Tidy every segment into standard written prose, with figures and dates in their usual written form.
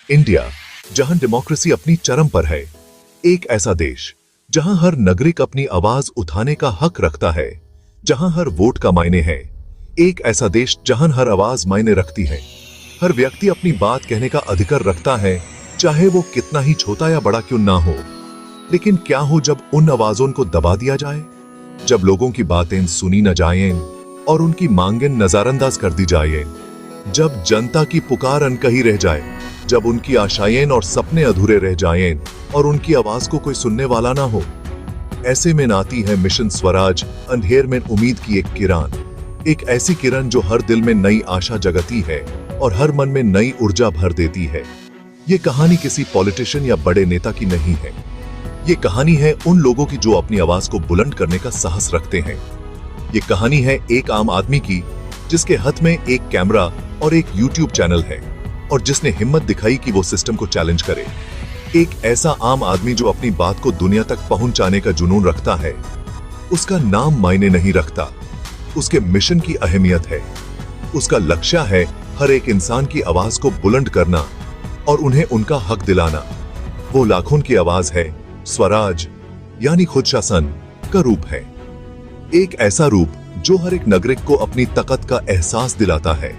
India, जहां democracy अपनी चरम पर है, एक ऐसा देश जहां हर नागरिक अपनी आवाज उठाने का हक रखता है, जहां हर वोट का मायने है, एक ऐसा देश जहां हर आवाज मायने रखती है, हर व्यक्ति अपनी बात कहने का अधिकार रखता है, चाहे वो कितना ही छोटा या बड़ा क्यों ना हो। लेकिन क्या हो जब उन आवाजों को दबा दिया जाए, जब लोगों की बातें सुनी न जाएं और उनकी मांगें नजरअंदाज कर दी जाए, जब जनता की पुकार अनकही रह जाए, जब उनकी आशाएं और सपने अधूरे रह जाएं और उनकी आवाज को कोई सुनने वाला ना हो। ऐसे में आती है मिशन स्वराज, अंधेर में उम्मीद की एक किरण, एक ऐसी किरण जो हर दिल में नई आशा जगाती है और हर मन में नई ऊर्जा भर देती है। ये कहानी किसी पॉलिटिशियन या बड़े नेता की नहीं है, ये कहानी है उन लोगों की जो अपनी आवाज को बुलंद करने का साहस रखते हैं। ये कहानी है एक आम आदमी की जिसके हाथ में एक कैमरा और एक यूट्यूब चैनल है और जिसने हिम्मत दिखाई कि वो सिस्टम को चैलेंज करे। एक ऐसा आम आदमी जो अपनी बात को दुनिया तक पहुंचाने का जुनून रखता है। उसका नाम मायने नहीं रखता, उसके मिशन की अहमियत है। उसका लक्ष्य है हर एक इंसान की आवाज को बुलंद करना और उन्हें उनका हक दिलाना। वो लाखों की आवाज है, स्वराज यानी खुद शासन का रूप है। एक ऐसा रूप जो हर एक नागरिक को अपनी ताकत का एहसास दिलाता है।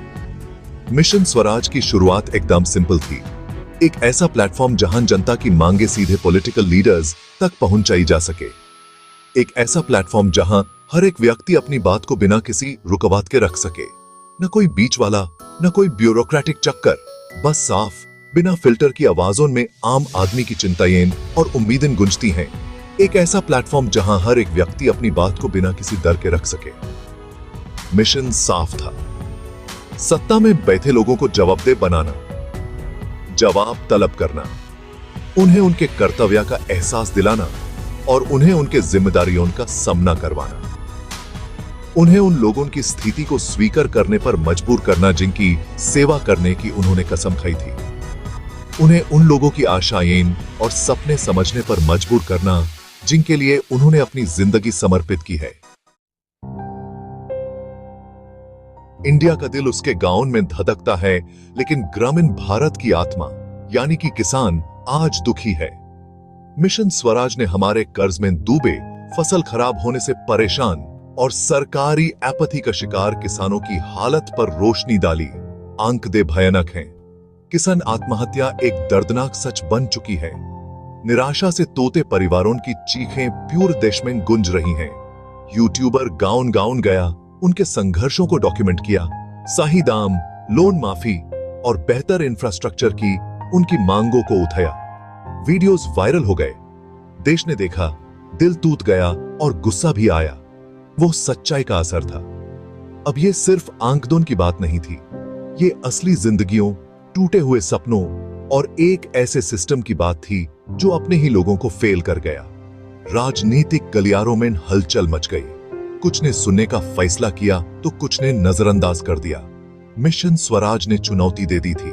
मिशन स्वराज की शुरुआत एकदम सिंपल थी, एक ऐसा प्लेटफॉर्म जहां जनता की मांगे सीधे पॉलिटिकल लीडर्स तक पहुंचाई जा सके। एक ऐसा प्लेटफॉर्म जहां हर एक व्यक्ति अपनी बात को बिना किसी रुकावट के रख सके, न कोई बीच वाला, न कोई ब्यूरोक्रेटिक चक्कर, बस साफ बिना फिल्टर की आवाजों में आम आदमी की चिंताएं और उम्मीदें गूंजती हैं। एक ऐसा प्लेटफॉर्म जहां हर एक व्यक्ति अपनी बात को बिना किसी डर के रख सके। मिशन साफ था, सत्ता में बैठे लोगों को जवाबदेह बनाना, जवाब तलब करना, उन्हें उनके कर्तव्य का एहसास दिलाना और उन्हें उनके जिम्मेदारियों का सामना करवाना। उन्हें उन लोगों की स्थिति को स्वीकार करने पर मजबूर करना जिनकी सेवा करने की उन्होंने कसम खाई थी। उन्हें उन लोगों की आशाएं और सपने समझने पर मजबूर करना जिनके लिए उन्होंने अपनी जिंदगी समर्पित की है। इंडिया का दिल उसके गांव में धड़कता है, लेकिन ग्रामीण भारत की आत्मा यानी कि किसान आज दुखी है। मिशन स्वराज ने हमारे कर्ज में डूबे, फसल खराब होने से परेशान और सरकारी एपैथी का शिकार किसानों की हालत पर रोशनी डाली। अंक दे भयानक हैं। किसान आत्महत्या एक दर्दनाक सच बन चुकी है। निराशा से तोते परिवारों की चीखें पूरे देश में गूंज रही हैं। यूट्यूबर गाँव गया, उनके संघर्षों को डॉक्यूमेंट किया, सही दाम, लोन माफी और बेहतर इंफ्रास्ट्रक्चर की उनकी मांगों को उठाया। वीडियोस वायरल हो गए, देश ने देखा, दिल टूट गया और गुस्सा भी आया। वो सच्चाई का असर था। अब ये सिर्फ आंकड़ों की बात नहीं थी, ये असली जिंदगियों, टूटे हुए सपनों और एक ऐसे सिस्टम की बात थी जो अपने ही लोगों को फेल कर गया। राजनीतिक गलियारों में हलचल मच गई। कुछ ने सुनने का फैसला किया तो कुछ ने नजरअंदाज कर दिया। मिशन स्वराज ने चुनौती दे दी थी।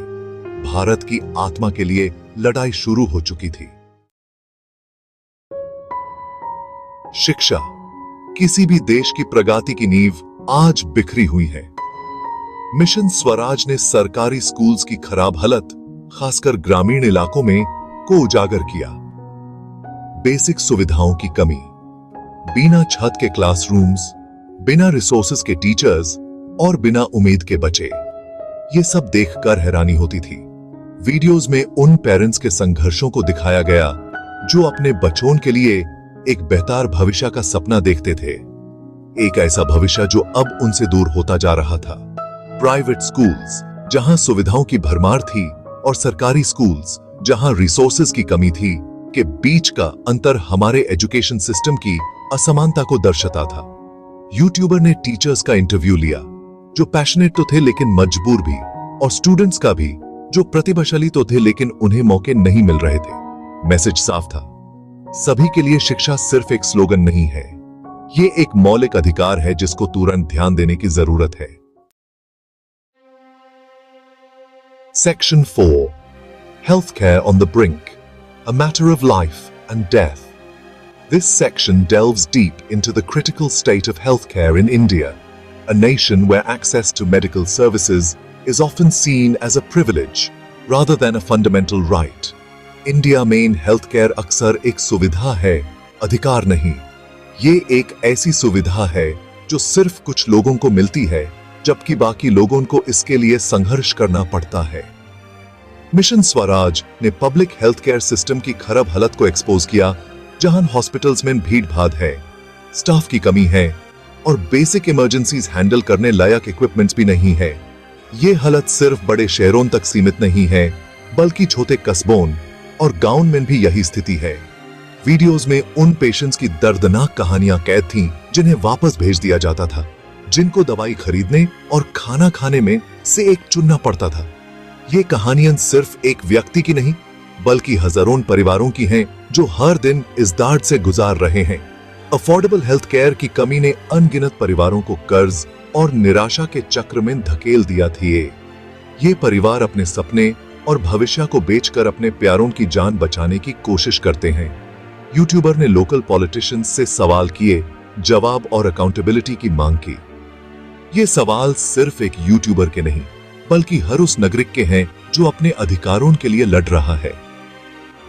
भारत की आत्मा के लिए लड़ाई शुरू हो चुकी थी। शिक्षा, किसी भी देश की प्रगति की नींव आज बिखरी हुई है। मिशन स्वराज ने सरकारी स्कूल्स की खराब हालत, खासकर ग्रामीण इलाकों में, को उजागर किया। बेसिक सुविधाओं की कमी, बिना छत के क्लासरूम्स, बिना रिसोर्सेज के टीचर्स और बिना उम्मीद के बच्चे, ये सब देखकर हैरानी होती थी। वीडियोस में उन पेरेंट्स के संघर्षों को दिखाया गया जो अपने बच्चों के लिए एक बेहतर भविष्य का सपना देखते थे, एक ऐसा भविष्य जो अब उनसे दूर होता जा रहा था। प्राइवेट स्कूल्स जहां सुविधाओं की भरमार थी और सरकारी स्कूल्स जहां रिसोर्सेज की कमी थी, के बीच का अंतर हमारे एजुकेशन सिस्टम की असमानता को दर्शाता था। यूट्यूबर ने टीचर्स का इंटरव्यू लिया जो पैशनेट तो थे लेकिन मजबूर भी, और स्टूडेंट्स का भी जो प्रतिभाशाली तो थे लेकिन उन्हें मौके नहीं मिल रहे थे। मैसेज साफ था, सभी के लिए शिक्षा सिर्फ एक स्लोगन नहीं है, ये एक मौलिक अधिकार है जिसको तुरंत ध्यान देने की जरूरत है। Section 4. Healthcare on the Brink, a matter of life and death. This section delves deep into the critical state of healthcare in India, a nation where access to medical services is often seen as a privilege rather than a fundamental right. India में health care अक्सर एक सुविधा है, अधिकार नहीं। ये एक ऐसी सुविधा है जो सिर्फ कुछ लोगों को मिलती है, जबकि बाकी लोगों को इसके लिए संघर्ष करना पड़ता है। मिशन स्वराज ने पब्लिक हेल्थ केयर सिस्टम की खराब हालत को एक्सपोज किया, जहां हॉस्पिटल्स में भीड़ भाड़ है, स्टाफ की कमी है और बेसिक इमरजेंसीज हैंडल करने लायक इक्विपमेंट्स भी नहीं है। ये हालत सिर्फ बड़े शहरों तक सीमित नहीं है, बल्कि छोटे कस्बों और गांव में भी यही स्थिति है। वीडियोस में उन पेशेंट्स की दर्दनाक कहानियां कैद थीं, जिन्हें वापस भेज दिया जाता था, जिनको दवाई खरीदने और खाना खाने में से एक चुनना पड़ता था। ये कहानियां सिर्फ एक व्यक्ति की नहीं, बल्कि हजारों परिवारों की हैं, जो हर दिन इस दर्द से गुजार रहे हैं। अफोर्डेबल हेल्थ केयर की कमी ने अनगिनत परिवारों को कर्ज और निराशा के चक्र में धकेल दिया थी। ये परिवार अपने सपने और भविष्य को बेचकर अपने प्यारों की जान बचाने की कोशिश करते हैं। यूट्यूबर ने लोकल पॉलिटिशियंस से सवाल किए, जवाब और अकाउंटेबिलिटी की मांग की। ये सवाल सिर्फ एक यूट्यूबर के नहीं, बल्कि हर उस नागरिक के हैं जो अपने अधिकारों के लिए लड़ रहा है।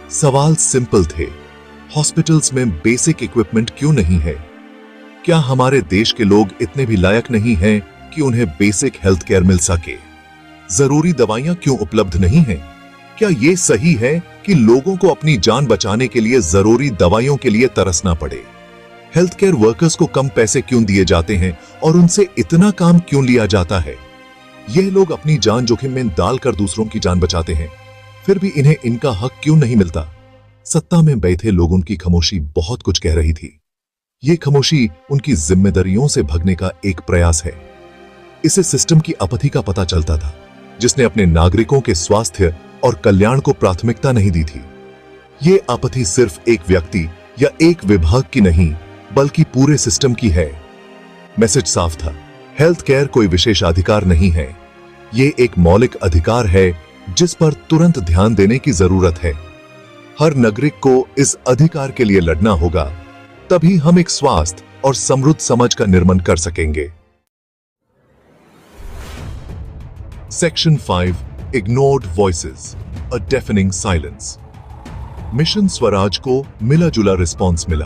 सवाल सिंपल थे, हॉस्पिटल्स में बेसिक इक्विपमेंट क्यों नहीं है? क्या हमारे देश के लोग इतने भी लायक नहीं हैं कि उन्हें बेसिक हेल्थ केयर मिल सके? जरूरी दवाइयां क्यों उपलब्ध नहीं हैं? क्या यह सही है कि लोगों को अपनी जान बचाने के लिए जरूरी दवाइयों के लिए तरसना पड़े? हेल्थ केयर वर्कर्स को कम पैसे क्यों दिए जाते हैं और उनसे इतना काम क्यों लिया जाता है? यह लोग अपनी जान जोखिम में डालकर दूसरों की जान बचाते हैं, फिर भी इन्हें इनका हक क्यों नहीं मिलता? सत्ता में बैठे लोगों की खामोशी बहुत कुछ कह रही थी। ये खामोशी उनकी जिम्मेदारियों से भगने का एक प्रयास है। इसे सिस्टम की आपत्ति का पता चलता था, जिसने अपने नागरिकों के स्वास्थ्य और कल्याण को प्राथमिकता नहीं दी थी। ये आपत्ति सिर्फ एक व्यक्ति या एक विभाग की नहीं, बल्कि पूरे सिस्टम की है। मैसेज साफ था, हेल्थ केयर कोई विशेषाधिकार नहीं है, ये एक मौलिक अधिकार है जिस पर तुरंत ध्यान देने की जरूरत है। हर नागरिक को इस अधिकार के लिए लड़ना होगा, तभी हम एक स्वस्थ और समृद्ध समाज का निर्माण कर सकेंगे। सेक्शन 5, इग्नोर्ड वॉइसेस, अ डेफनिंग साइलेंस। मिशन स्वराज को मिला जुला रिस्पॉन्स मिला।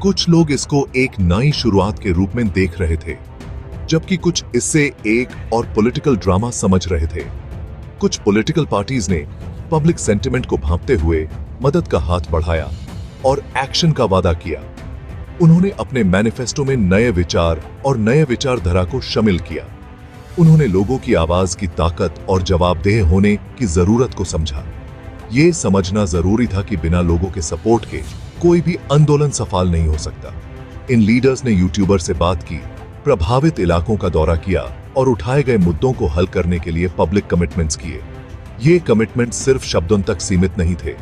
कुछ लोग इसको एक नई शुरुआत के रूप में देख रहे थे, जबकि कुछ इससे एक और पॉलिटिकल ड्रामा समझ रहे थे। कुछ पॉलिटिकल पार्टीज ने पब्लिक सेंटिमेंट को भांपते हुए मदद का हाथ बढ़ाया और एक्शन का वादा किया। उन्होंने अपने मैनिफेस्टो में नए विचार और नए विचारधारा को शामिल किया। उन्होंने लोगों की आवाज की ताकत और जवाबदेह होने की जरूरत को समझा। ये समझना जरूरी था कि बिना लोगों के सपोर्ट के कोई भी आंदोलन सफल नहीं हो सकता। इन लीडर्स ने यूट्यूबर से बात की, प्रभावित इलाकों का दौरा किया और उठाए गए मुद्दों को हल करने के लिए पब्लिक कमिटमेंट्स किए। ये कमिटमेंट सिर्फ शब्दों तक सीमित नहीं थे,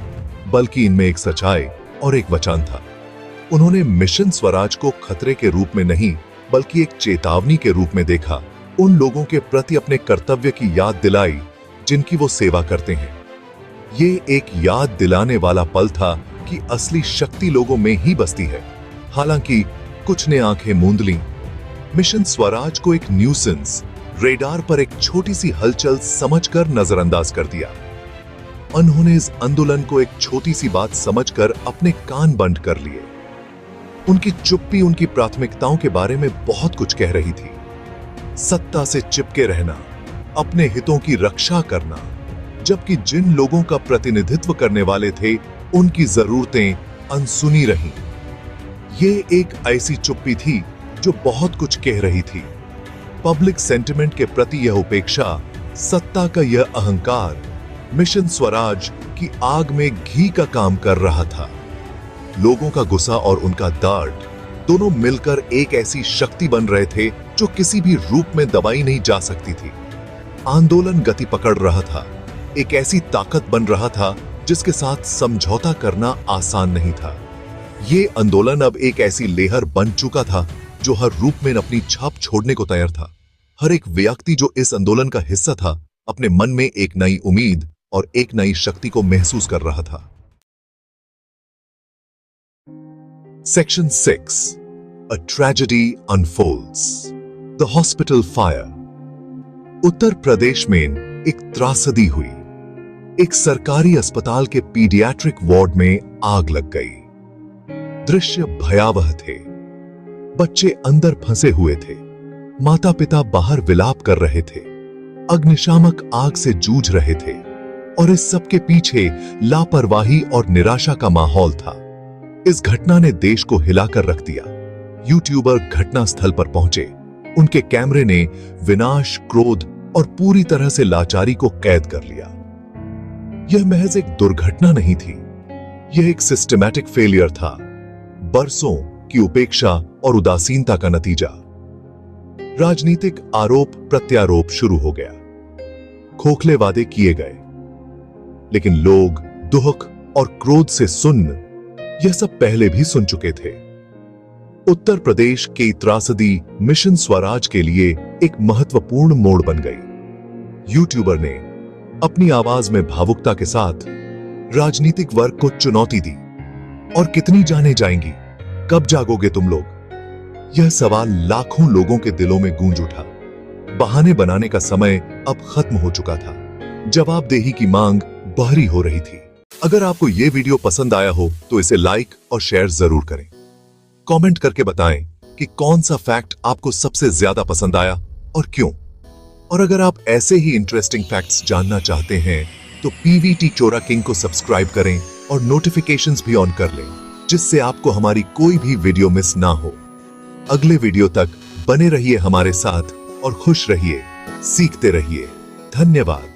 बल्कि इनमें एक सच्चाई और एक वचन था। उन्होंने मिशन स्वराज को खतरे के रूप में नहीं, बल्कि एक चेतावनी के रूप में देखा। उन लोगों के प्रति अपने कर्तव्य की याद दिलाई जिनकी वो सेवा करते हैं। ये एक याद दिलाने वाला पल था कि असली शक्ति लोगों में ही बसती है। हालांकि कुछ ने आंखें मूंद लीं। मिशन स्वराज को एक न्यूसेंस, रेडार पर एक छोटी सी हलचल समझकर नजरअंदाज कर दिया। उन्होंने इस आंदोलन को एक छोटी सी बात समझकर अपने कान बंद कर लिए। उनकी चुप्पी उनकी प्राथमिकताओं के बारे में बहुत कुछ कह रही थी। सत्ता से चिपके रहना, अपने हितों की रक्षा करना, जबकि जिन लोगों का प्रतिनिधित्व करने वाले थे उनकी जरूरतें अनसुनी रहीं। ये एक ऐसी चुप्पी थी जो बहुत कुछ कह रही थी। पब्लिक सेंटिमेंट के प्रति यह उपेक्षा, सत्ता का यह अहंकार, मिशन स्वराज की आग में घी का काम कर रहा था। लोगों का गुस्सा और उनका दर्द दोनों मिलकर एक ऐसी शक्ति बन रहे थे जो किसी भी रूप में दबाई नहीं जा सकती थी। आंदोलन गति पकड़ रहा था, एक ऐसी ताकत बन रहा था जिसके साथ समझौता करना आसान नहीं था। ये आंदोलन अब एक ऐसी लहर बन चुका था जो हर रूप में अपनी छाप छोड़ने को तैयार था। हर एक व्यक्ति जो इस आंदोलन का हिस्सा था, अपने मन में एक नई उम्मीद और एक नई शक्ति को महसूस कर रहा था। Section 6, A tragedy unfolds. The hospital fire. Uttar Pradesh में एक त्रासदी हुई। एक सरकारी अस्पताल के पीडियाट्रिक वार्ड में आग लग गई। दृश्य भयावह थे। बच्चे अंदर फंसे हुए थे। माता पिता बाहर विलाप कर रहे थे। अग्निशामक आग से जूझ रहे थे और इस सब के पीछे लापरवाही और निराशा का माहौल था। इस घटना ने देश को हिलाकर रख दिया। यूट्यूबर घटनास्थल पर पहुंचे। उनके कैमरे ने विनाश, क्रोध और पूरी तरह से लाचारी को कैद कर लिया। यह महज एक दुर्घटना नहीं थी, यह एक सिस्टमैटिक फेलियर था, बरसों की उपेक्षा और उदासीनता का नतीजा। राजनीतिक आरोप प्रत्यारोप शुरू हो गया। खोखले वादे किए गए, लेकिन लोग दुख और क्रोध से सुन्न यह सब पहले भी सुन चुके थे। उत्तर प्रदेश की त्रासदी मिशन स्वराज के लिए एक महत्वपूर्ण मोड़ बन गई। यूट्यूबर ने अपनी आवाज में भावुकता के साथ राजनीतिक वर्ग को चुनौती दी। और कितनी जानें जाएंगी, कब जागोगे तुम लोग? यह सवाल लाखों लोगों के दिलों में गूंज उठा। बहाने बनाने का समय अब खत्म हो चुका था। जवाबदेही की मांग बहरी हो रही थी। अगर आपको यह वीडियो पसंद आया हो तो इसे लाइक और शेयर जरूर करें। कमेंट करके बताएं कि कौन सा फैक्ट आपको सबसे ज्यादा पसंद आया और क्यों। और अगर आप ऐसे ही इंटरेस्टिंग फैक्ट्स जानना चाहते हैं तो पीवीटी चोरा किंग को सब्सक्राइब करें और नोटिफिकेशंस भी ऑन कर लें, जिससे आपको हमारी कोई भी वीडियो मिस ना हो। अगले वीडियो तक बने रहिए हमारे साथ और खुश रहिए, सीखते रहिए। धन्यवाद।